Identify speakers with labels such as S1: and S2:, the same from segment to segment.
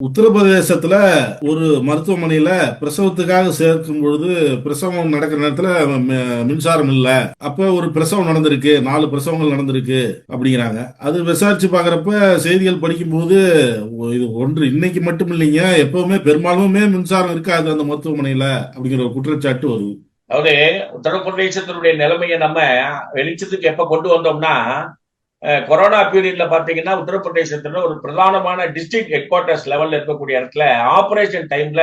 S1: உத்தரப்பிரதேசத்துல ஒரு மருத்துவமனையில பிரசவத்துக்காக சேர்க்கும் பொழுது பிரசவம் நடக்கிற நேரத்துல மின்சாரம் இல்ல. அப்ப ஒரு பிரசவம் நடந்திருக்கு, 4 பிரசவங்கள் நடந்திருக்கு அப்படிங்கிறாங்க. அது விசாரிச்சு பாக்குறப்ப செய்திகள் படிக்கும்போது இது ஒன்று இன்னைக்கு மட்டும் இல்லைங்க, எப்பவுமே பெரும்பாலுமே மின்சாரம் இருக்காது அந்த மருத்துவமனையில அப்படிங்கிற ஒரு குற்றச்சாட்டு வருது.
S2: அதாவது உத்தரப்பிரதேசத்தினுடைய நிலைமையை நம்ம வெளிச்சத்துக்கு எப்ப கொண்டு வந்தோம்னா, கொரோனா பீரியட்ல பாத்தீங்கன்னா உத்தரப்பிரதேசத்துல ஒரு பிரதானமான டிஸ்ட்ரிக்ட் ஹெட் குவார்டர்ஸ் லெவல்ல இருக்கக்கூடிய இடத்துல ஆபரேஷன் டைம்ல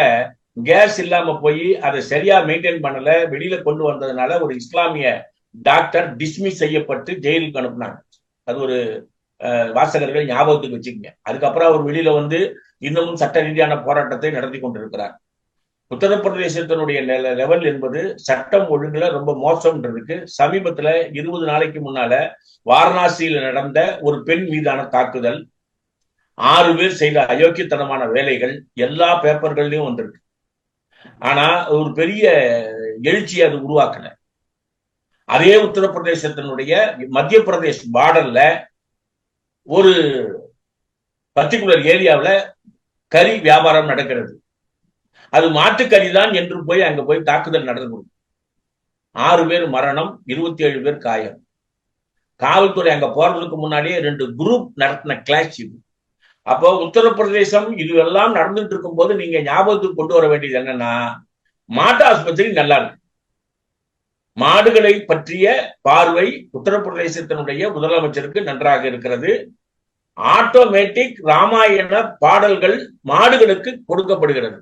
S2: கேஸ் இல்லாம போய் அதை சரியா மெயின்டைன் பண்ணல, வெளியில கொண்டு வந்ததுனால ஒரு இஸ்லாமிய டாக்டர் டிஸ்மிஸ் செய்யப்பட்டு ஜெயிலுக்கு அனுப்புனாங்க. அது ஒரு வாசகர்கள் ஞாபகத்துக்கு வச்சுக்கங்க. அதுக்கப்புறம் அவர் வெளியில வந்து இன்னமும் சட்ட ரீதியான போராட்டத்தை நடத்தி கொண்டிருக்கிறார். உத்தரப்பிரதேசத்தினுடைய லெவல் என்பது சட்டம் ஒழுங்குல ரொம்ப மோசம் இருக்கு. சமீபத்துல 20 நாளைக்கு முன்னால வாரணாசியில நடந்த ஒரு பெண் மீதான தாக்குதல், 6 பேர் செய்த அயோக்கியத்தனமான வேலைகள் எல்லா பேப்பர்கள்லயும் வந்திருக்கு. ஆனா ஒரு பெரிய எழுச்சி அது உருவாக்கல. அதே உத்தரப்பிரதேசத்தினுடைய மத்திய பிரதேஷ் பார்டர்ல ஒரு பர்டிகுலர் ஏரியாவில் கறி வியாபாரம் நடக்கிறது. அது மாட்டுக்கறி தான் என்று போய் அங்க போய் தாக்குதல் நடந்து 6 பேர் மரணம், 27 பேர் காயம். காவல்துறை அங்க போறதுக்கு முன்னாடியே 2 குரூப் நடத்தின கிளாஷ் இது. அப்போ உத்தரப்பிரதேசம் இதுவெல்லாம் நடந்துட்டு இருக்கும் போது நீங்க ஞாபகத்துக்கு கொண்டு வர வேண்டியது என்னன்னா, மாட்டு ஆஸ்பத்திரி நல்லா இருக்கு. மாடுகளை பற்றிய பார்வை உத்தரப்பிரதேசத்தினுடைய முதலமைச்சருக்கு நன்றாக இருக்கிறது. ஆட்டோமேட்டிக் ராமாயண பாடல்கள் மாடுகளுக்கு கொடுக்கப்படுகிறது.